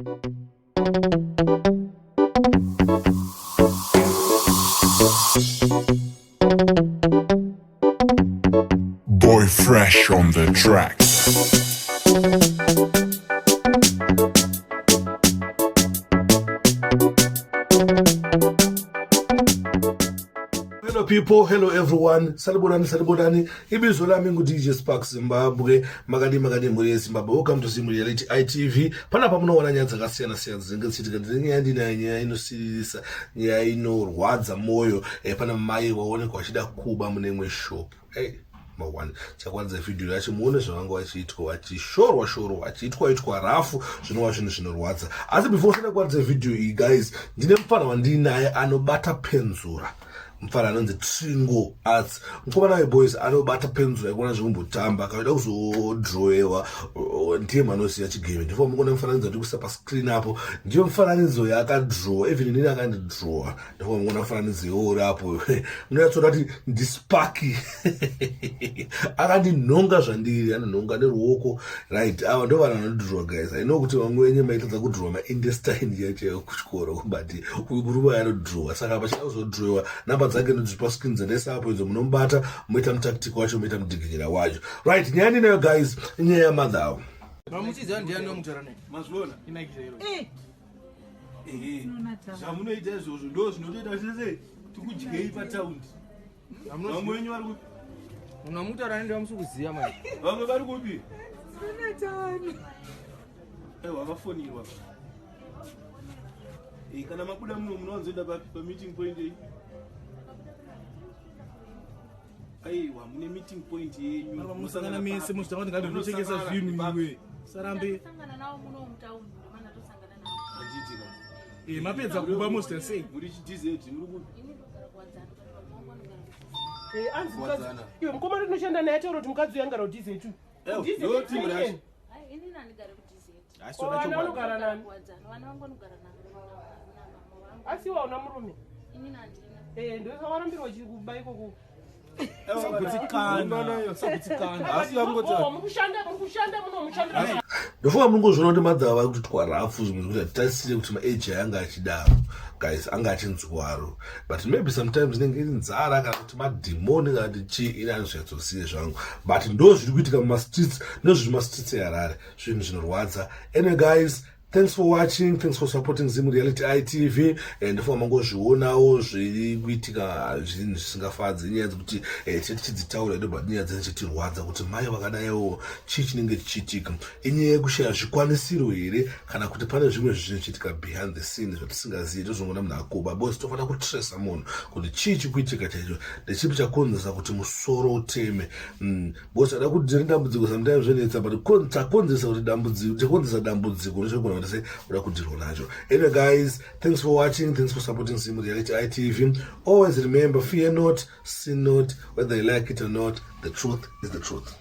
Boy Fresh on the track. Hello people, hello everyone. Salibodani. Ibizo lami ngu-DJ Spark Zimbabwe. Magadi muri Zimbabwe. Welcome to Zimu Reality ITV. Panapa munoona nyaya dzakasiyana dzinenge dzichiitika. Nyaya nyaya inosilisa, nyaya inorwadza moyo. Pana mai waonekwa achida kuba mune imwe shop. Mawani chakwanza video yacho muone zvavanga vachiitwa vachishorwa achiitwa rafu zvinova zvinhu zvinorwadza. Asi before sina kuwanza video iyi guys, ndine mufana wandinaye anobata penzura. Mfana anonzi Tringo Arts. Mukomana weboys anobata penzura ikuona zvikumbotamba akaida kuzodrowewa ndiye manoziya chigame. Ndifo mukona mufananidzo ndikuisa pascreen apo. Ndiyo mufananidzo yaakadrowa, even inini akandidrowa. Ndifo mukona mufananidzo iwouri apo. Munoyatsoona kuti ndisparky. Akandinhonga zvandiri, anonhonga neruoko. Right, ava ndo vanhu vanodrowa guys. I know kuti vamwe wenyu maitadza kudrowa maindestine yacho kuchikoro but uyu murume anodrowa. Saka pachida kuzodrowewa namba dzake ndodzipa screen dzendesa apo idzo munombata moita mutactic wacho moita mudiginyira wacho. Right, nyaya ndinayo guys, nyaya yamadhao. Mamuchidza ndiani nomutara naye? Mazvona? Inakira iro. Zvamunoita izvozvo ndo zvinotoita sese tikudyei pataundi. Vamwe wenyu vari kupi? Unamutara naye ndamusi kuziya manje. Vamwe vari kupi? Wakafonirwa. Kana mabuda muno munowanzoenda pameeting point iyi. Aiwa, mune meeting point yenyu. Musangana mese muchitanga kuti ngandotengesa zvinhu iwe. Sarambe. Sangana nawo muno mutaundi mana tosangana nawo. Anditi ka. Mapedza kuba most say. Muri chidizeti muri kupi? Ini ndogara kuwadzana anzi mukadzi iwe mukoma ndinoshanda naye taura kuti mukadzi uyu angara kudz2 ini nandigara kudz. Vana vanogara nani? Vana vangu vanogara asi iwa una murume? ini nandina. Ndosawarambirwa chikuba ikoko. Ndofunga mungozviona kuti madzava vari kutotwa rafu zvimwe zvekuti tatisire kuti maage anga achidaro guys, anga achinzwaro but maybe sometimes inenge iri nzara kana kuti madhimoni kana kuti chii, ini anozviyatsoziye zvangu but ndo zviri kuitika mumastreets, ndozviri mastreets eHarare, zvinhu zvinorwadza. Anyway guys, thanks for watching, thanks for supporting Zimu Reality ITV. Ndifuna mangozvionawo zviri kuitika zvinhu zvisingafadzi, nyaya dzekuti tichidzitaura edo but nyaya dzinochitirwadza kuti mai vakadaiwo chii chinenge chichiitika. Inyaya yekushaya zvikwanisiro here kana kuti pane zvimwe zvinochiitika behind the scene zvatisingazivi. Tozongona munhu akuba bosi, tofanira kutresa munhu kuti chii chikuitika chaicho, ndechipi chakonzesa kuti musoro uteme. Bosi ada kuti dambudziko sometimes zvinetsa but chakonzesa kuti dambudziko ndechogona say what I could do. Anyway guys, thanks for watching, thanks for supporting Zimu Reality ITV. Always remember, fear not, sin not, whether you like it or not, the truth is the truth.